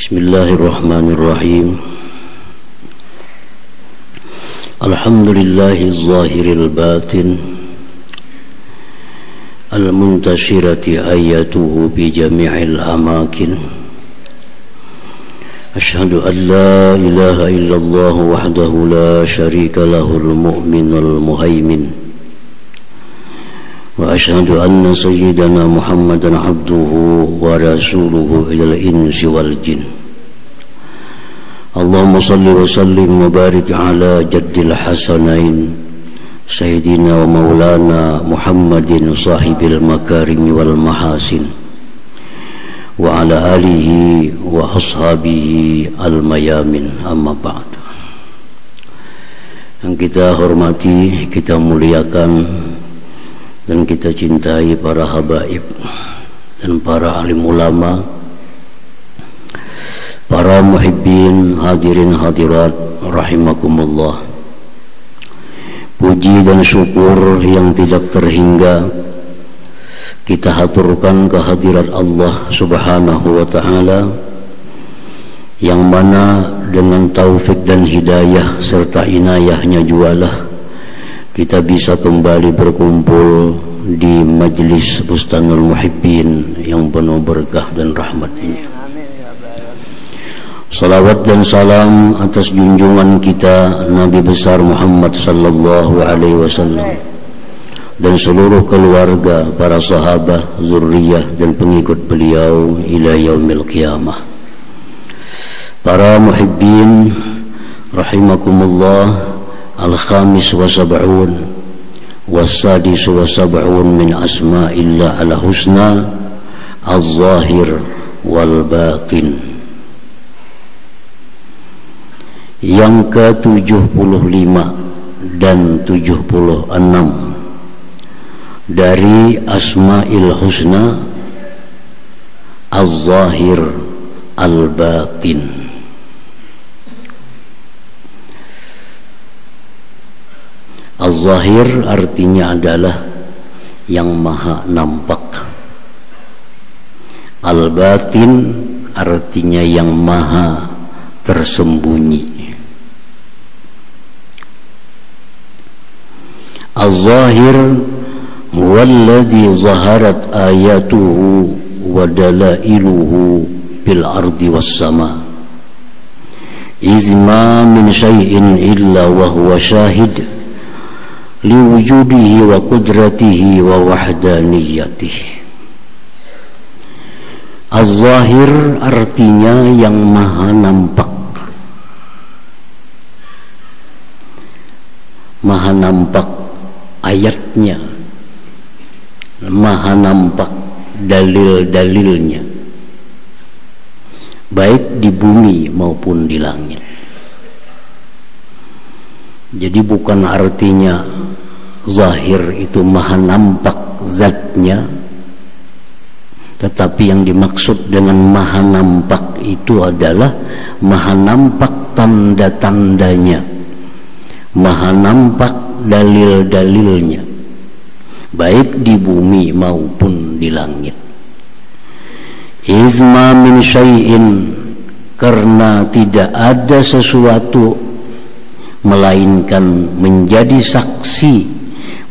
Bismillahirrahmanirrahim. Alhamdulillahil zahiril batin al-muntashirati ayatuhu bi jami'il amakin. Ashhadu an la ilaha illallah wahdahu la syarika lahul mu'minul muhaimin. Wa ashhadu anna sayyidana Muhammadan abduhu wa rasuluhu ilal insi wal jin. Allahumma salli wa sallim wa barik ala jaddil hasanain sayyidina wa maulana Muhammadin sahibil makarimi wal mahasin wa ala alihi wa ashabihi al mayamin, amma ba'du. Yang kita hormati, kita muliakan dan kita cintai para habaib dan para alim ulama, para muhibbin, hadirin hadirat rahimakumullah. Puji dan syukur yang tidak terhingga kita haturkan kehadirat Allah subhanahu wa ta'ala, yang mana dengan taufik dan hidayah serta inayahnya jualah kita bisa kembali berkumpul di majlis Bustanul Muhibbin yang penuh berkah dan rahmat ini. Salawat dan salam atas junjungan kita Nabi besar Muhammad sallallahu alaihi wasallam dan seluruh keluarga, para sahabat, zurriyah dan pengikut beliau ila yaumil qiyamah. Para muhibbin rahimakumullah, al-khamis wa sab'un was-sadis wa sab'un min asma'illah al-husna az-zahir wal batin. Yang ke-75 dan 76 dari Asma'il Husna Az-Zahir Al-Batin. Az-Zahir artinya adalah yang maha nampak. Al-Batin artinya yang maha tersembunyi. Az-Zahir huwallazi zaharat ayatuhu wa dalailuhu bil ardi was sama. Izma min syai'in illa wa huwa syahid liwujudihi wa qudratihi wa wahdaniyatihi. Az-Zahir artinya yang maha nampak. Maha nampak ayatnya, maha nampak dalil-dalilnya, baik di bumi maupun di langit. Jadi bukan artinya zahir itu maha nampak zatnya, tetapi yang dimaksud dengan maha nampak itu adalah maha nampak tanda-tandanya, maha nampak dalil-dalilnya, baik di bumi maupun di langit. Izma min syai'in, karena tidak ada sesuatu melainkan menjadi saksi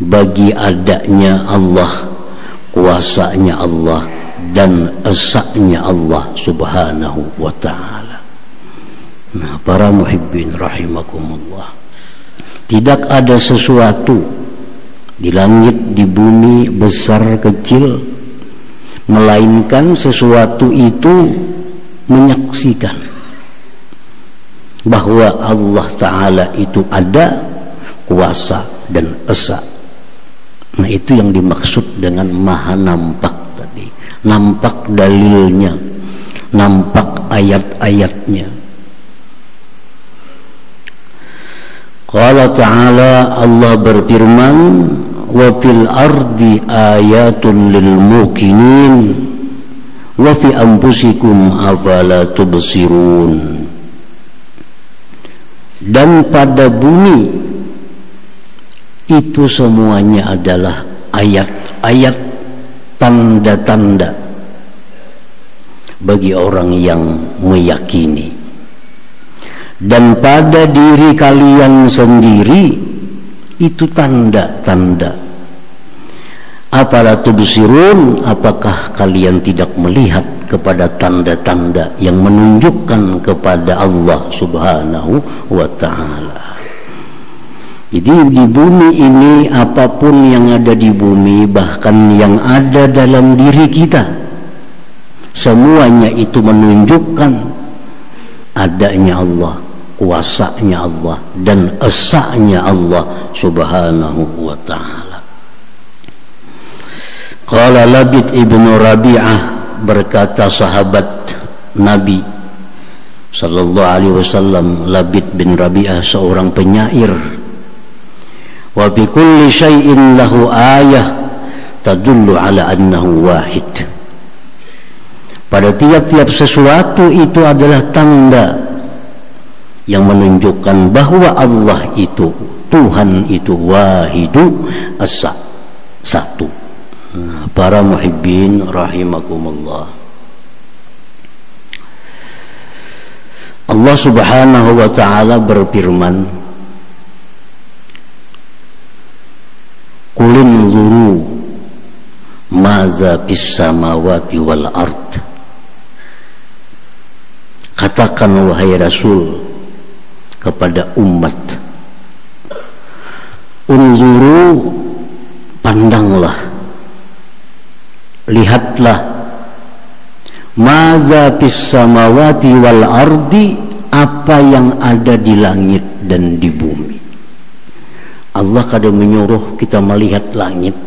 bagi adanya Allah, kuasanya Allah dan esanya Allah subhanahu wa ta'ala. Nah, para muhibbin rahimakumullah, tidak ada sesuatu di langit, di bumi, besar kecil, melainkan sesuatu itu menyaksikan bahwa Allah Ta'ala itu ada, kuasa dan esa. Nah, itu yang dimaksud dengan maha nampak tadi. Nampak dalilnya, nampak ayat-ayatnya. Qala ta'ala, Allah berfirman, wa fil ardi ayatun lil muqinin wa fi anfusikum afala tubsirun. Dan pada bumi itu semuanya adalah ayat-ayat, tanda-tanda bagi orang yang meyakini. Dan pada diri kalian sendiri itu tanda-tanda. Afala tubsirun, apakah kalian tidak melihat kepada tanda-tanda yang menunjukkan kepada Allah Subhanahu wa ta'ala. Jadi di bumi ini, apapun yang ada di bumi, bahkan yang ada dalam diri kita, semuanya itu menunjukkan adanya Allah, kuasanya Allah, dan esanya Allah Subhanahu wa ta'ala. Qala Labid ibnu Rabi'ah, berkata sahabat Nabi sallallahu alaihi wasallam, Labid bin Rabi'ah, seorang penyair, wa bi kulli syai'in lahu ayah tadullu ala annahu wahid. Pada tiap-tiap sesuatu itu adalah tanda yang menunjukkan bahwa Allah itu, Tuhan itu wahidu asa, satu. Para muhibbin rahimakumullah, Allah Subhanahu wa ta'ala berfirman, qul inzuru maza fis samawati wal ard. Katakan wahai Rasul kepada umat, unzuru, pandanglah, lihatlah, maza fis samawati wal ardi, apa yang ada di langit dan di bumi. Allah kadang menyuruh kita melihat langit,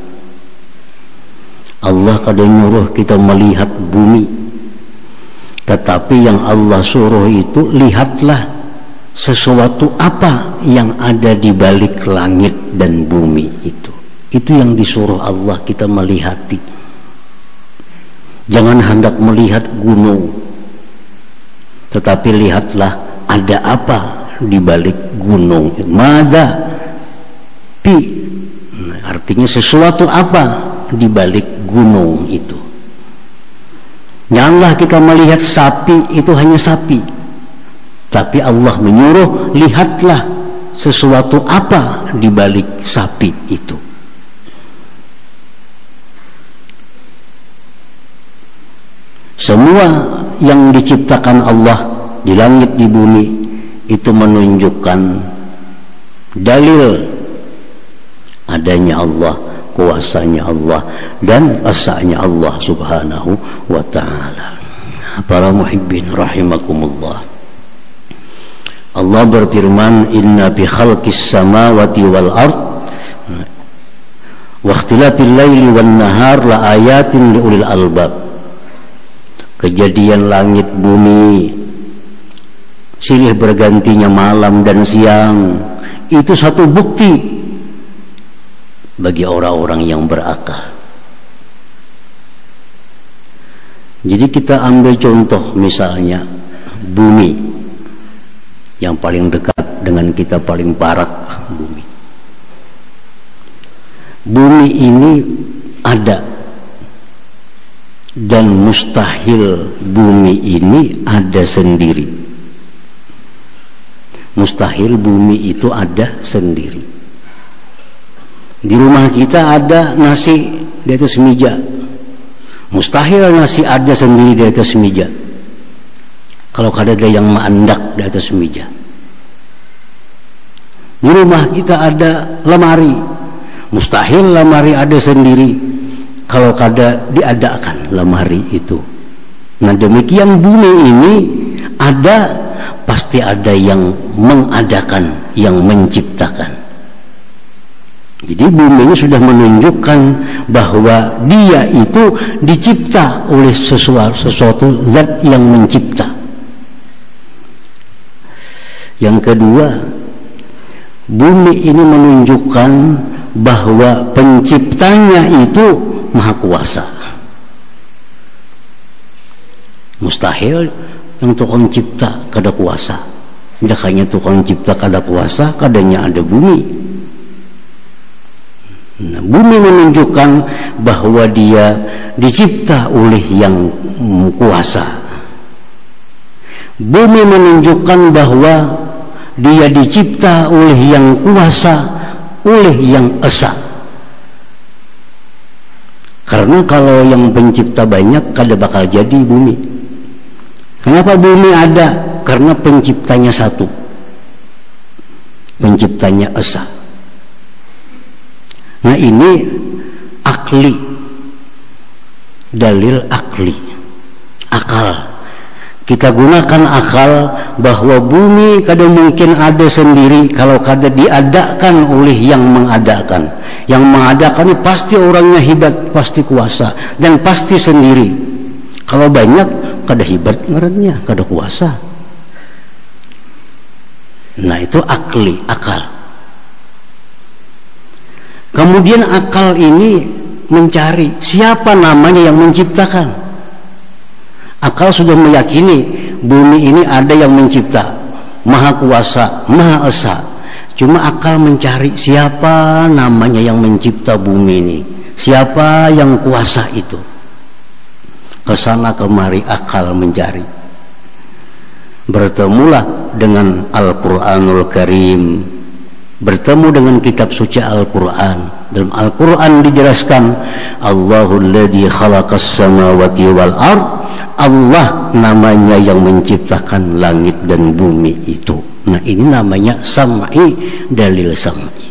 Allah kadang menyuruh kita melihat bumi. Tetapi yang Allah suruh itu, lihatlah sesuatu apa yang ada di balik langit dan bumi itu. Itu yang disuruh Allah kita melihati. Jangan hendak melihat gunung, tetapi lihatlah ada apa di balik gunung. Maza pi, artinya sesuatu apa di balik gunung itu. Janganlah kita melihat sapi itu hanya sapi, tapi Allah menyuruh lihatlah sesuatu apa di balik sapi itu. Semua yang diciptakan Allah di langit di bumi itu menunjukkan dalil adanya Allah, kuasanya Allah, dan esanya Allah Subhanahu wa ta'ala. Para muhibbin rahimakumullah, Allah berfirman, inna fi khalqis samawati wal ard wa ikhtilafil laili wan nahar la ayatin liulil albab. Kejadian langit bumi, silih bergantinya malam dan siang, itu satu bukti bagi orang-orang yang berakal. Jadi kita ambil contoh, misalnya bumi yang paling dekat dengan kita, paling barat bumi. Bumi ini ada, dan mustahil bumi ini ada sendiri. Mustahil bumi itu ada sendiri. Di rumah kita ada nasi di atas meja, mustahil nasi ada sendiri di atas meja kalau ada yang mendak di atas meja. Di rumah kita ada lemari, mustahil lemari ada sendiri kalau kada diadakan lemari itu. Nah demikian bumi ini ada, pasti ada yang mengadakan, yang menciptakan. Jadi bumi ini sudah menunjukkan bahwa dia itu dicipta oleh sesuatu zat yang mencipta. Yang kedua, bumi ini menunjukkan bahwa penciptanya itu Maha Kuasa. Mustahil yang tukang cipta kada kuasa. Tidak hanya tukang cipta kada kuasa, kadanya ada bumi. Nah, bumi menunjukkan bahwa dia dicipta oleh yang kuasa. Bumi menunjukkan bahwa dia dicipta oleh yang kuasa, oleh yang esa. Karena kalau yang pencipta banyak, kada bakal jadi bumi. Kenapa bumi ada? Karena penciptanya satu, penciptanya esa. Nah ini akli, dalil akli, akal. Kita gunakan akal bahwa bumi kada mungkin ada sendiri kalau kada diadakan oleh yang mengadakan. Yang mengadakan ini pasti orangnya hebat, pasti kuasa, dan pasti sendiri. Kalau banyak kada hebat ngarannya, kada kuasa. Nah itu akli, akal. Kemudian akal ini mencari siapa namanya yang menciptakan. Akal sudah meyakini bumi ini ada yang mencipta, maha kuasa, maha esa. Cuma akal mencari siapa namanya yang mencipta bumi ini, siapa yang kuasa itu. Kesana kemari akal mencari. Bertemulah dengan Al-Quranul Karim, bertemu dengan kitab suci Al-Quran. Dalam Al-Quran dijelaskan Allahul ladzi khalaqas samawati wal ard. Allah namanya yang menciptakan langit dan bumi itu. Nah ini namanya sam'i, dalil sam'i.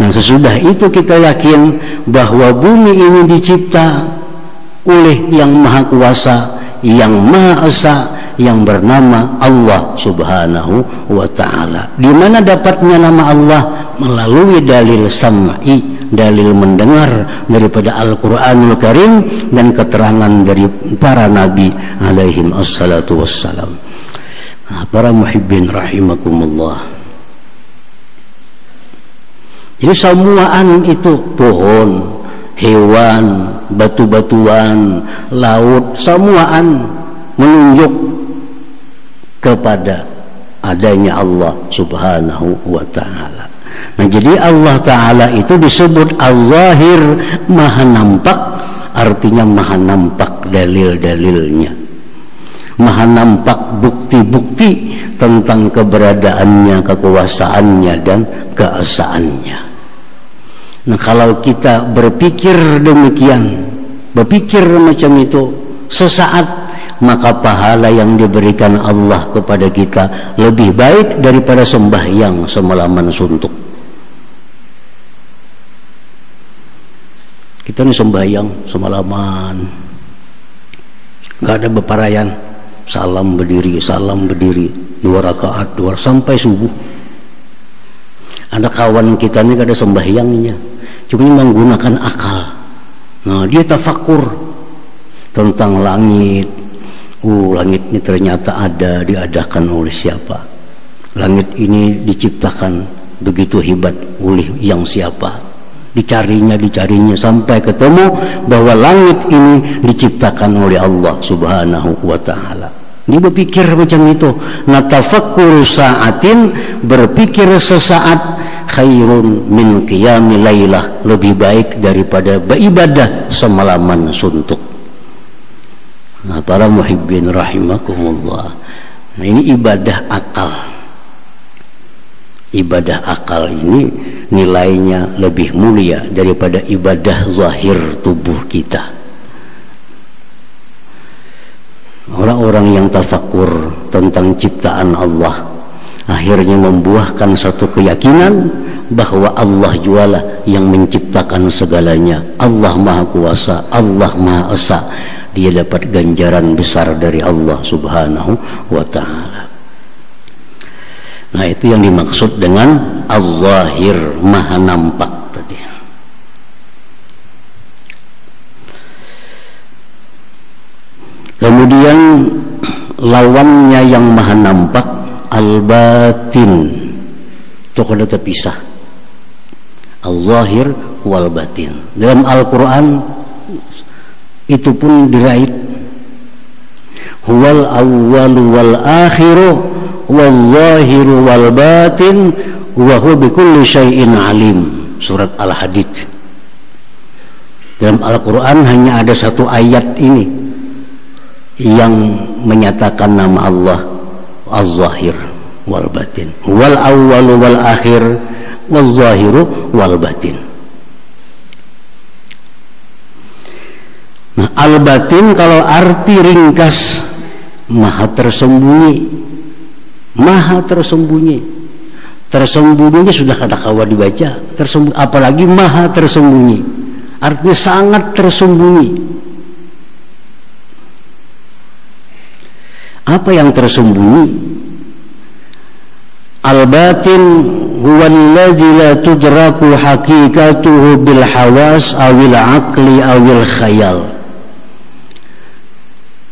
Nah sesudah itu kita yakin bahwa bumi ini dicipta oleh yang maha kuasa, yang maha esa, yang bernama Allah Subhanahu wa ta'ala. Di mana dapatnya nama Allah? Melalui dalil sam'i, dalil mendengar daripada Al-Quranul Karim dan keterangan dari para nabi alaihim assalatu wassalam. Nah, para muhibbin rahimakumullah. Jadi semuaan itu, pohon, hewan, batu-batuan, laut, semuaan menunjuk kepada adanya Allah Subhanahu wa ta'ala. Nah jadi Allah Ta'ala itu disebut Az-Zahir, maha nampak, artinya maha nampak dalil-dalilnya, maha nampak bukti-bukti tentang keberadaannya, kekuasaannya dan keesaannya. Nah kalau kita berpikir demikian, berpikir macam itu sesaat, maka pahala yang diberikan Allah kepada kita lebih baik daripada sembahyang semalaman suntuk. Kita ini sembahyang semalaman, gak ada beparayan, salam berdiri, 2 rakaat, 2 sampai subuh. Ada kawan kita ini gak ada sembahyangnya, cuma menggunakan akal. Nah dia tafakur tentang langit. Langit ini ternyata ada, diadakan oleh siapa? Langit ini diciptakan begitu hebat oleh yang siapa? Dicarinya sampai ketemu bahwa langit ini diciptakan oleh Allah Subhanahu wa ta'ala. Dia berpikir macam itu. Natafakkuru sa'atin, berpikir sesaat, khairun min qiyami lailah, lebih baik daripada beribadah semalaman suntuk. Nah, para muhibbin rahimakumullah. Nah, ini ibadah akal. Ibadah akal ini nilainya lebih mulia daripada ibadah zahir tubuh kita. Orang-orang yang tafakur tentang ciptaan Allah akhirnya membuahkan satu keyakinan bahwa Allah jualah yang menciptakan segalanya. Allah maha kuasa, Allah maha esa. Dia dapat ganjaran besar dari Allah Subhanahu wa ta'ala. Nah itu yang dimaksud dengan Az-Zahir, maha nampak tadi. Kemudian lawannya yang maha nampak, Al-Batin. Itu kada terpisah, Al-Zahir wal Batin. Dalam Al-Quran itu pun diraih, huwal awwalu wal akhiru wal zahiru wal batin wa huwa bikulli syai'in alim. Surat Al-Hadid. Dalam Al-Quran hanya ada satu ayat ini yang menyatakan nama Allah Az-Zahir wal Batin, wal awwalu wal akhir wal zahiru wal batin. Nah, al-batin kalau arti ringkas maha tersembunyi. Maha tersembunyi. Tersembunyinya sudah kada kawa dibaca, tersembunyi, apalagi maha tersembunyi. Artinya sangat tersembunyi. Apa yang tersembunyi? Al-batin huwa allazi la tudraku haqiqatuhu bil hawas awil aqli awil khayal.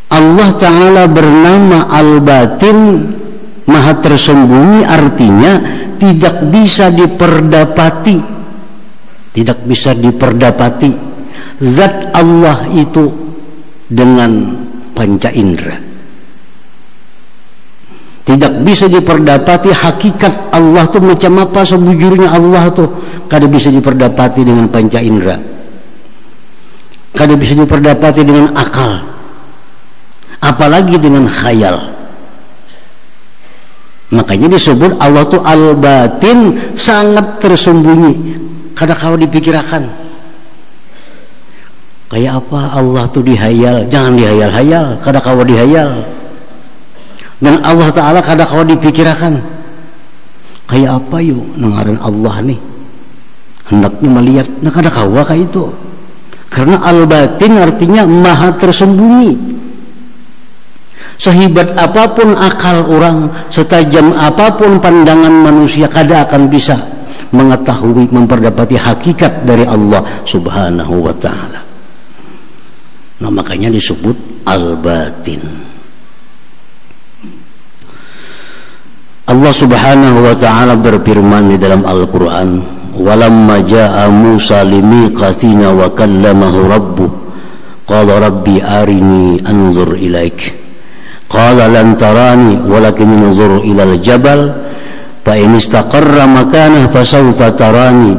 Allah Ta'ala bernama Al-Batin, maha tersembunyi, artinya tidak bisa diperdapati. Tidak bisa diperdapati zat Allah itu dengan panca indera. Tidak bisa diperdapati hakikat Allah tuh macam apa sebujurnya Allah tuh, kada bisa diperdapati dengan panca indera, kada bisa diperdapati dengan akal, apalagi dengan khayal. Makanya disebut Allah tuh Al-Batin, sangat tersembunyi, kada kau dipikirkan. Kayak apa Allah tuh dihayal, jangan dihayal-hayal, kada kau dihayal. Dan Allah Ta'ala kada kau dipikirkan. Kayak apa yuk nengaran Allah nih, hendaknya melihat, nah kada kau kayak itu. Karena Al-Batin artinya maha tersembunyi. Sehebat apapun akal orang, setajam apapun pandangan manusia, kada akan bisa mengetahui, memperdapati hakikat dari Allah Subhanahu wa Ta'ala. Nah, makanya disebut Al-Batin. Allah Subhanahu wa Ta'ala berfirman di dalam Al-Quran, walamma ja'a Musa limiqatina wa kallamahu rabbuh qala rabbi arini anzur ilaik qala lan tarani walakin anzur ilal jabal fa in istaqarra makanah fasawfa tarani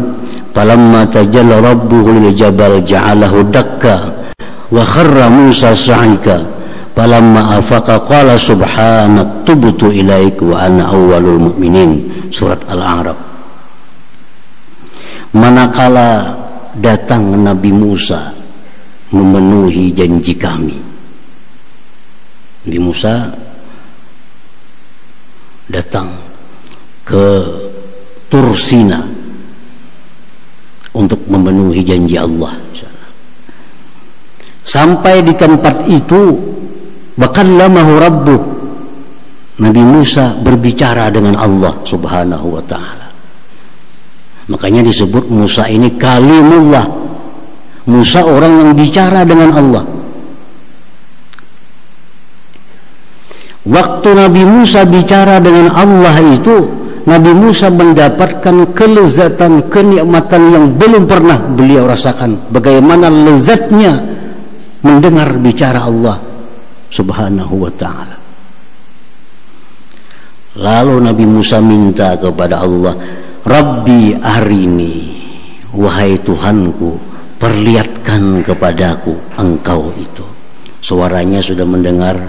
falamma tajalla rabbuhu lil jabal ja'alahu dakka wa kharra Musa sa'ika falamma afaqa qala subhanak tubtu ilaik wa ana awwalul mu'minin. Surat Al-A'raf. Manakala datang Nabi Musa memenuhi janji kami, Nabi Musa datang ke Tursina untuk memenuhi janji Allah. Sampai di tempat itu, wakallamahu rabbuh, Nabi Musa berbicara dengan Allah Subhanahu wa Ta'ala. Makanya disebut Musa ini kalimullah. Musa orang yang bicara dengan Allah. Waktu Nabi Musa bicara dengan Allah itu, Nabi Musa mendapatkan kelezatan, kenikmatan yang belum pernah beliau rasakan. Bagaimana lezatnya mendengar bicara Allah Subhanahu wa Ta'ala. Lalu Nabi Musa minta kepada Allah, Rabbi arini, wahai Tuhanku, perlihatkan kepadaku engkau itu. Suaranya sudah mendengar,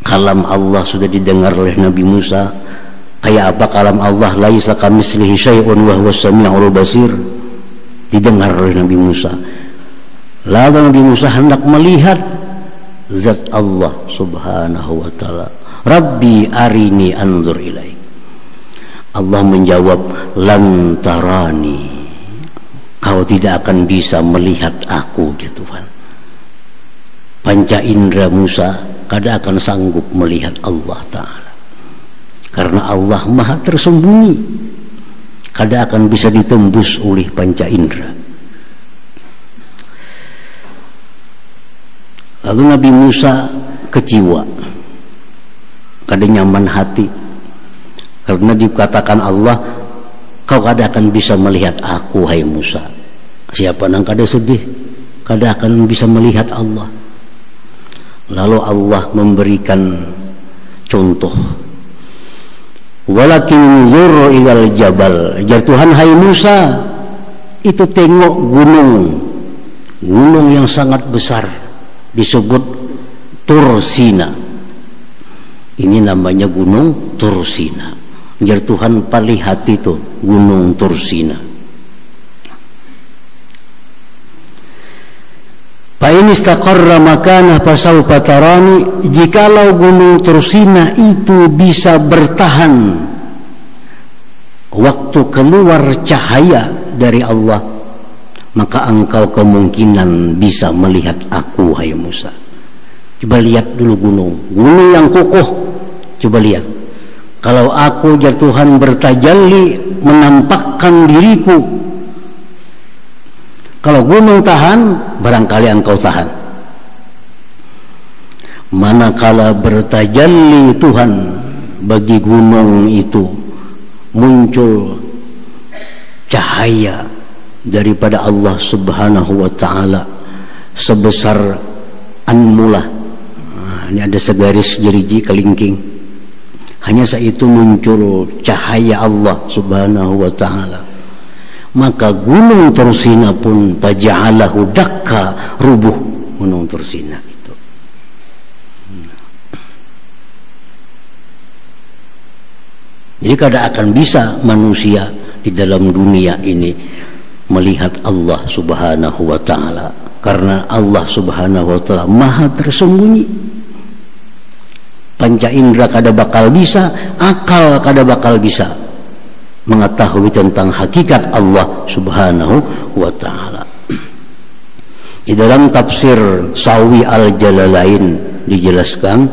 kalam Allah sudah didengar oleh Nabi Musa. Kayak apa kalam Allah? Laisa kamitslihi syai'un wa huwas sami'ul basir. Didengar oleh Nabi Musa. Lalu Nabi Musa hendak melihat zat Allah Subhanahu wa Ta'ala. Rabbi arini anzur ilaik. Allah menjawab, lan tarani, kau tidak akan bisa melihat aku ya Tuhan. Panca indera Musa kada akan sanggup melihat Allah Ta'ala, karena Allah maha tersembunyi, kada akan bisa ditembus oleh panca indera. Lalu Nabi Musa kecewa, kada nyaman hati, karena dikatakan Allah, kau kada akan bisa melihat aku hai Musa. Siapa nang kada sedih, kada akan bisa melihat Allah. Lalu Allah memberikan contoh, walakin zur ilal jabal, jar Tuhan, hai Musa, itu tengok gunung yang sangat besar, disebut Tursina. Ini namanya gunung Tursina. Biar Tuhan lihat itu gunung Tursina. Fa in istaqarra makanah fasawfa tarani. Jikalau gunung Tursina itu bisa bertahan waktu keluar cahaya dari Allah, maka engkau kemungkinan bisa melihat aku, hai Musa. Coba lihat dulu gunung yang kokoh. Coba lihat, kalau aku Tuhan bertajalli menampakkan diriku, kalau gunung tahan, barangkali engkau tahan. Manakala bertajalli Tuhan bagi gunung itu, muncul cahaya daripada Allah Subhanahu wa ta'ala sebesar anmulah. Ini ada segaris jeriji kelingking. Hanya saat itu muncul cahaya Allah Subhanahu wa ta'ala, maka gunung Tursina pun faja'alahu dakka, rubuh gunung Tursina itu. Jadi kada akan bisa manusia di dalam dunia ini melihat Allah Subhanahu wa ta'ala, karena Allah Subhanahu wa ta'ala maha tersembunyi. Panca indera kada bakal bisa, akal kada bakal bisa mengetahui tentang hakikat Allah Subhanahu wa ta'ala. Di dalam tafsir Sawi Al-Jalalain dijelaskan,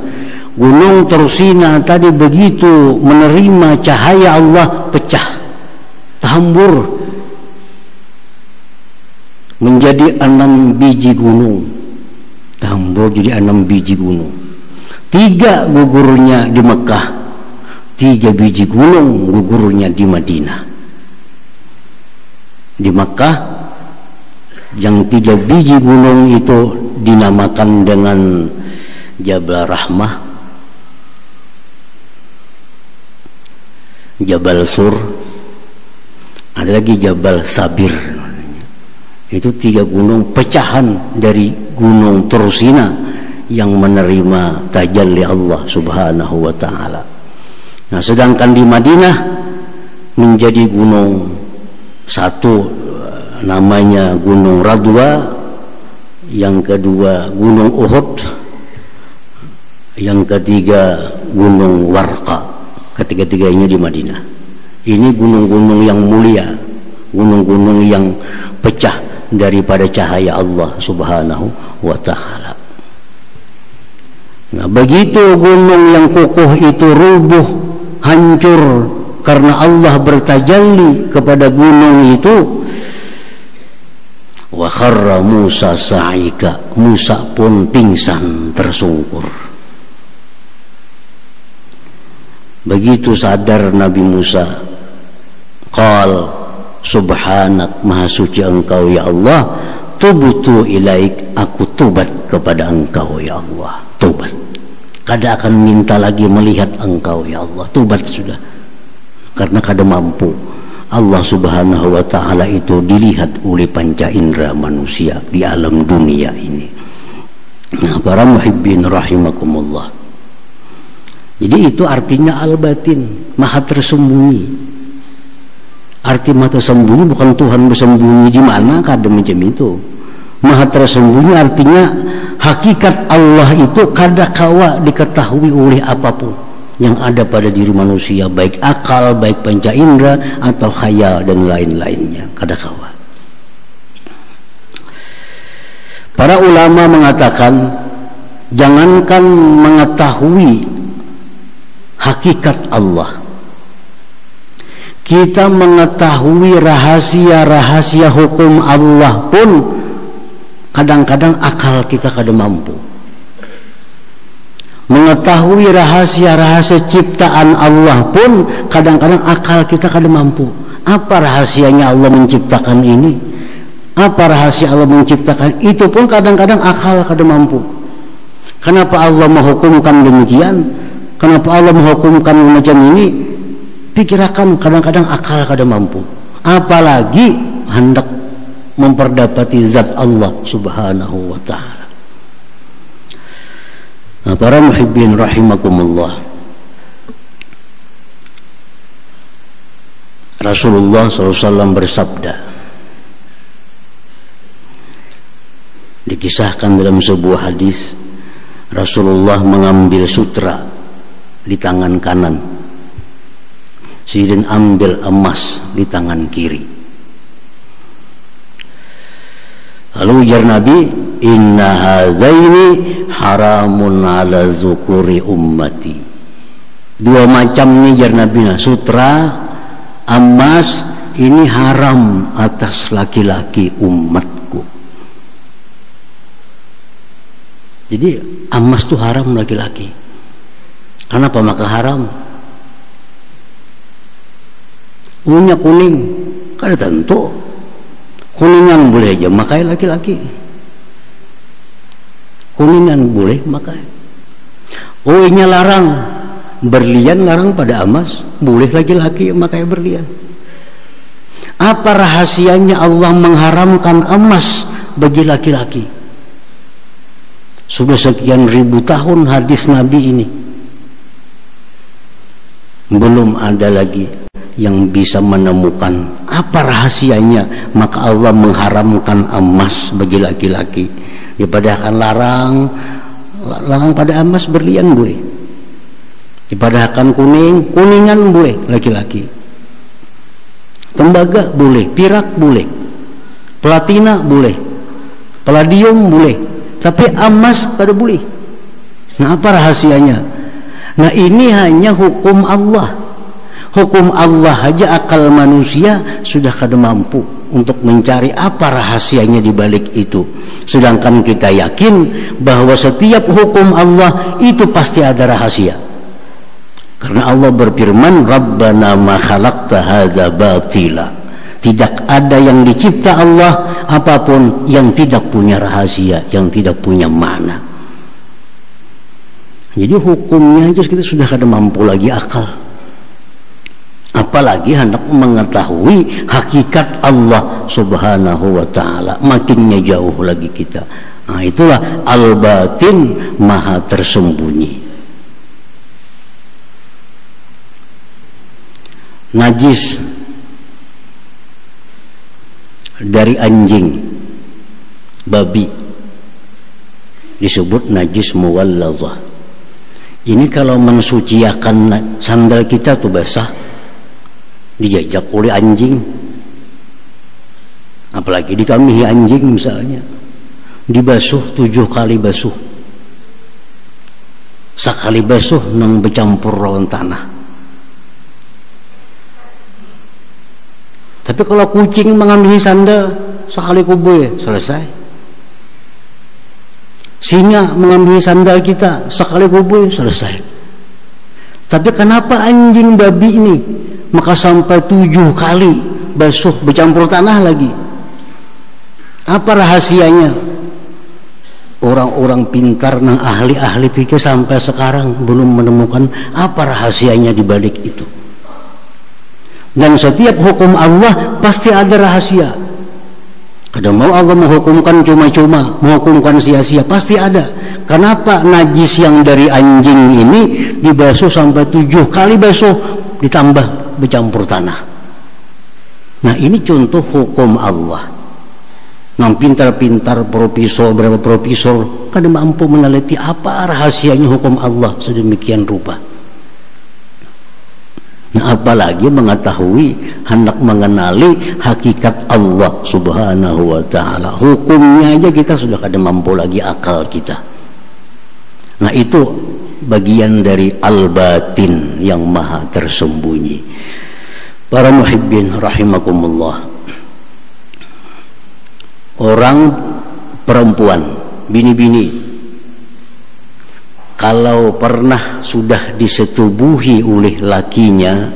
gunung Tursina tadi begitu menerima cahaya Allah, pecah, tahambur menjadi 6 biji gunung. Tahambur jadi 6 biji gunung. 3 gugurnya di Mekah, 3 biji gunung gugurnya di Madinah. Di Mekah yang 3 biji gunung itu dinamakan dengan Jabal Rahmah, Jabal Sur, ada lagi Jabal Sabir. Itu 3 gunung pecahan dari gunung Tursina yang menerima tajalli Allah Subhanahu wa ta'ala. Nah, sedangkan di Madinah menjadi gunung satu, namanya Gunung Radwa, yang kedua Gunung Uhud, yang ketiga Gunung Warqa. Ketiga-tiganya di Madinah. Ini gunung-gunung yang mulia, gunung-gunung yang pecah daripada cahaya Allah Subhanahu wa ta'ala. Nah, begitu gunung yang kokoh itu rubuh, hancur karena Allah bertajalli kepada gunung itu, wa kharra Musa sa'ika, Musa pun pingsan tersungkur. Begitu sadar Nabi Musa, qal subhanak, maha suci engkau ya Allah, tubtu ilaik, aku tubat kepada engkau ya Allah. Tubat, kada akan minta lagi melihat engkau ya Allah. Tubat sudah, karena kada mampu. Allah Subhanahu wa ta'ala itu dilihat oleh panca indera manusia di alam dunia ini. Nah, para muhibbin rahimakumullah, jadi itu artinya al-batin, maha tersembunyi. Arti maha tersembunyi bukan Tuhan bersembunyi di mana, kada macam itu. Maha tersembunyi artinya hakikat Allah itu kada kawa diketahui oleh apapun yang ada pada diri manusia, baik akal, baik panca indera atau khayal dan lain-lainnya, kada kawa. Para ulama mengatakan, jangankan mengetahui hakikat Allah, kita mengetahui rahasia-rahasia hukum Allah pun kadang-kadang akal kita kada mampu. Mengetahui rahasia-rahasia ciptaan Allah pun kadang-kadang akal kita kada mampu. Apa rahasianya Allah menciptakan ini? Apa rahasia Allah menciptakan itu pun kadang-kadang akal kada mampu. Kenapa Allah menghukumkan demikian? Kenapa Allah menghukumkan macam ini? Pikirkan, kadang-kadang akal kada mampu. Apalagi hendak memperdapati zat Allah Subhanahu wa ta'ala. Nah, para muhibbin rahimakumullah, Rasulullah SAW bersabda, dikisahkan dalam sebuah hadis, Rasulullah mengambil sutra di tangan kanan, kemudian ambil emas di tangan kiri. Lalu ujar Nabi, inna hadzaini haramun ala zukuri ummati. Dua macam ini ujar Nabi, sutra, emas, ini haram atas laki-laki umatku. Jadi emas itu haram laki-laki. Kenapa maka haram? Ungunya kuning, kan tentu kuningan boleh aja makai laki-laki. Kuningan boleh makai. Uinya larang, berlian larang pada emas, boleh laki-laki makai berlian. Apa rahasianya Allah mengharamkan emas bagi laki-laki? Sudah sekian ribu tahun hadis Nabi ini, belum ada lagi yang bisa menemukan apa rahasianya maka Allah mengharamkan emas bagi laki-laki. Dipadahkan larang pada emas, berlian boleh. Dipadahkan kuningan boleh laki-laki. Tembaga boleh, pirak boleh, platina boleh, palladium boleh, tapi emas pada boleh. Nah, apa rahasianya? Nah, ini hanya hukum Allah. Hukum Allah aja akal manusia sudah kada mampu untuk mencari apa rahasianya di balik itu. Sedangkan kita yakin bahwa setiap hukum Allah itu pasti ada rahasia. Karena Allah berfirman, Rabbana ma khalaqta hadza batila. Tidak ada yang dicipta Allah apapun yang tidak punya rahasia, yang tidak punya makna. Jadi hukumnya aja kita sudah kada mampu lagi akal. Apalagi hendak mengetahui hakikat Allah Subhanahu wa ta'ala, makinnya jauh lagi kita. Nah, itulah al-batin, maha tersembunyi. Najis dari anjing, babi disebut najis muwalladzah. Ini kalau mensuciakan sandal kita tuh basah, dijajak oleh anjing, apalagi dikamihi anjing misalnya, dibasuh 7 kali basuh, sekali basuh nang bercampur lawan tanah. Tapi kalau kucing mengambil sandal, sekali kubur selesai. Singa mengambil sandal kita, sekali kubur selesai. Tapi kenapa anjing babi ini maka sampai 7 kali basuh bercampur tanah lagi? Apa rahasianya? Orang-orang pintar dan ahli-ahli pikir sampai sekarang belum menemukan apa rahasianya di balik itu. Dan setiap hukum Allah pasti ada rahasia. Kadang mau Allah menghukumkan cuma-cuma, menghukumkan sia-sia, pasti ada. Kenapa najis yang dari anjing ini dibasuh sampai 7 kali basuh ditambah bercampur tanah? Nah, ini contoh hukum Allah. Nah, pintar-pintar profesor, berapa profesor kadang mampu meneliti apa rahasianya hukum Allah sedemikian rupa. Nah, apalagi mengetahui, hendak mengenali hakikat Allah Subhanahu wa ta'ala. Hukumnya aja kita sudah kada mampu lagi akal kita. Nah, itu bagian dari al-batin yang maha tersembunyi. Para muhibbin rahimakumullah, orang perempuan, bini-bini, kalau pernah sudah disetubuhi oleh lakinya,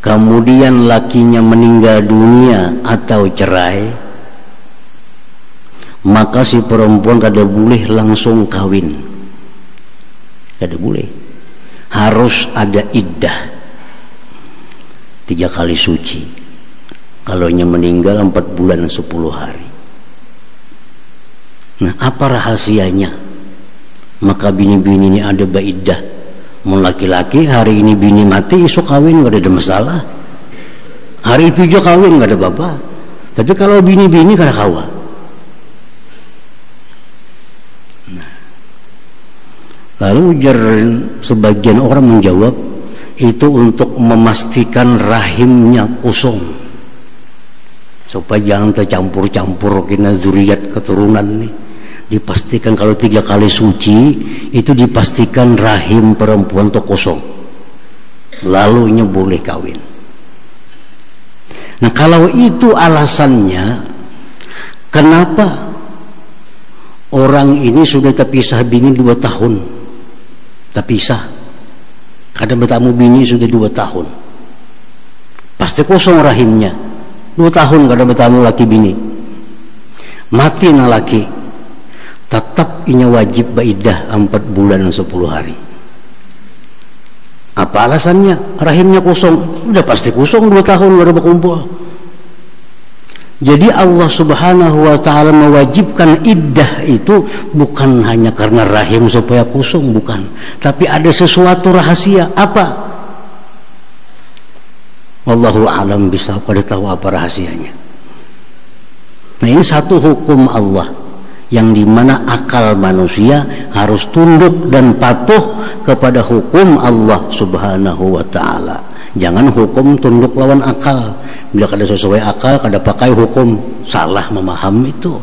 kemudian lakinya meninggal dunia atau cerai, maka si perempuan kada boleh langsung kawin. Kada boleh. Harus ada iddah 3 kali suci. Kalau nya meninggal 4 bulan 10 hari. Nah, apa rahasianya? maka bini-bini ini ada baidah. Mau laki-laki hari ini bini mati, esok kawin nggak ada masalah. Hari itu juga kawin nggak ada apa-apa. Tapi kalau bini-bini kada kawa. Lalu sebagian orang menjawab itu untuk memastikan rahimnya kosong supaya jangan tercampur-campur kena zuriat keturunan nih. Dipastikan kalau 3 kali suci itu dipastikan rahim perempuan itu kosong, lalunya boleh kawin. Nah kalau itu alasannya, kenapa orang ini sudah terpisah bini 2 tahun, terpisah, kadang bertamu bini sudah 2 tahun, pasti kosong rahimnya. 2 tahun kadang bertamu laki bini, mati na laki, tetap inya wajib baidah 4 bulan 10 hari. Apa alasannya? Rahimnya kosong, udah pasti kosong 2 tahun gak ada berkumpul. Jadi Allah Subhanahu wa ta'ala mewajibkan iddah itu bukan hanya karena rahim supaya kosong, bukan, tapi ada sesuatu rahasia. Apa? Wallahu a'lam bisa pada tahu apa rahasianya. Nah ini satu hukum Allah yang dimana akal manusia harus tunduk dan patuh kepada hukum Allah Subhanahu wa ta'ala. Jangan hukum tunduk lawan akal. Bila kada sesuai akal, kada pakai hukum, salah memaham itu.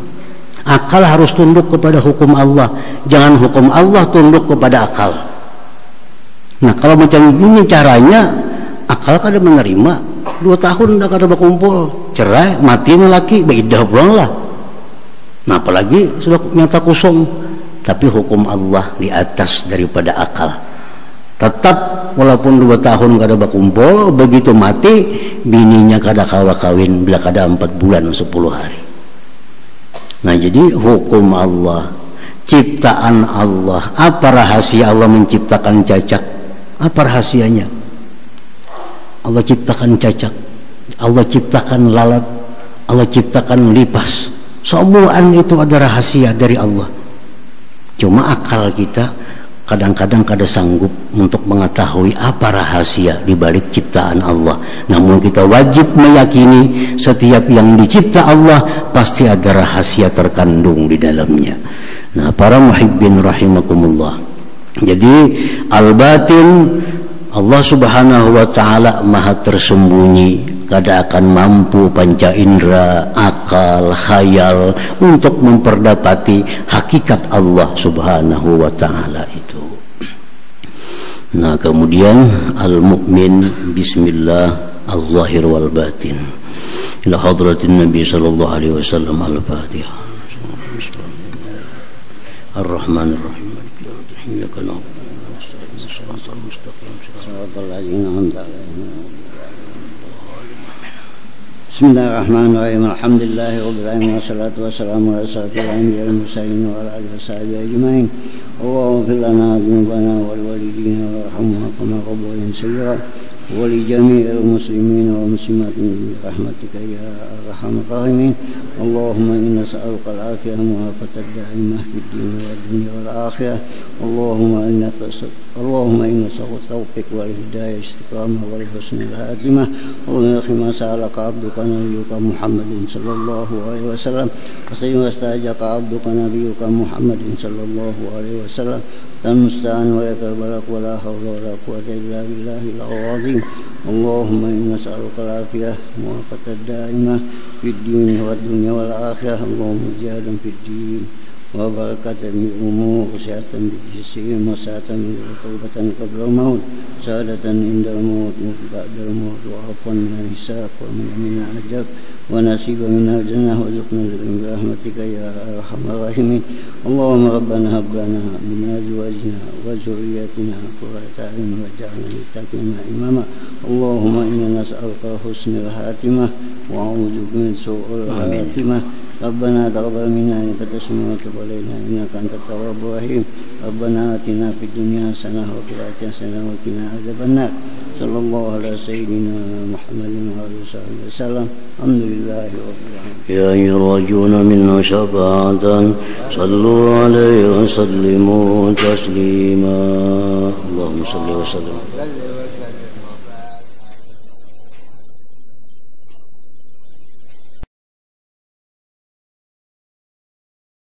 Akal harus tunduk kepada hukum Allah, jangan hukum Allah tunduk kepada akal. Nah kalau macam ini caranya, akal kada menerima. 2 tahun dah kada berkumpul, cerai, mati laki, baidah pulang lah. Nah apalagi sudah nyata kosong. Tapi hukum Allah di atas daripada akal. Tetap walaupun 2 tahun kada berkumpul, begitu mati bininya kada kawa kawin bila kada 4 bulan 10 hari. Nah jadi hukum Allah, ciptaan Allah. Apa rahasia Allah menciptakan cacak? Apa rahasianya? Allah ciptakan cacak, Allah ciptakan lalat, Allah ciptakan lipas. Semuaan itu ada rahasia dari Allah. Cuma akal kita kadang-kadang kada sanggup untuk mengetahui apa rahasia di balik ciptaan Allah. Namun kita wajib meyakini setiap yang dicipta Allah pasti ada rahasia terkandung di dalamnya. Nah para muhibbin rahimakumullah, jadi al-batin Allah Subhanahu wa ta'ala maha tersembunyi, kada akan mampu panca indera, akal, khayal untuk memperdapati hakikat Allah Subhanahu wa ta'ala itu. Nah kemudian al-mu'min bismillah al-zahir wal batin ila hadratin Nabi sallallahu alaihi wasallam. Al-Fatihah. Ar-Rahmanir-Rahim. Iyyaka na'budu wa nasta'in ihdinas mustaqim siratal ladzina an'amta 'alaihim. Bismillahirrahmanirrahim. Alhamdulillahirabbil alamin wassalatu wassalamu ala asyrafil anbiya'i wal mursalin wa ala alihi washabihi ajma'in. Allahumma ighfir lana dhunubana wal walidina warhamna kama rabbayana shaghira wa li jami'il muslimina wal muslimatin bi rahmatika ya arhamar rahimin. Allahumma inna nas'aluka al-'afiyah wa al-da'imah fid din wad dunya wal akhirah. Allahumma inna nas'aluka tawfiq wal hidayah istiqamah wal husnul khatimah. Allahumma sa'alaka 'abduka nabiyyuka Muhammadin sallallahu alaihi wasallam wa sayyidaka 'abduka nabiyyuka Muhammadin sallallahu alaihi wasallam tamstan wa yakbalak wa la hawla wa la quwwata illa billahil azim. Allahumma inna nas'aluka al-'afiyah wa al-da'imah fid din wad dunya wal akhirah. Allahumma ziyadan fid din wa barakatan fil umur, kesehatan fil jism, wasatan taubatan qabla al-maut, sa'adatan inda al-maut, ba'da al-maut, wa afwan min al-hisab wa min al-ajab wa nasiban min al-jannah wa rizqna bi rahmatika ya arhamar rahimin. Allahumma rabbana hab lana min azwajina wa dhurriyyatina qurrata a'yun waj'alna lil-muttaqina imama. Allahumma inna nas'aluka husnal khatimah wa a'udzu bika min su'il khatimah. ربنا تقبل منا إنك أنت السميع وتب علينا إنك أنت التواب الرحيم ربنا آتنا في الدنيا حسنة وفي الآخرة حسنة وقنا عذاب النار صلى الله على سيدنا محمد وعلى آله وصحبه وسلم الحمد لله رب العالمين. يا أيها الراجون منا شفاعة صلوا عليه وسلموا تسليما اللهم صل وسلم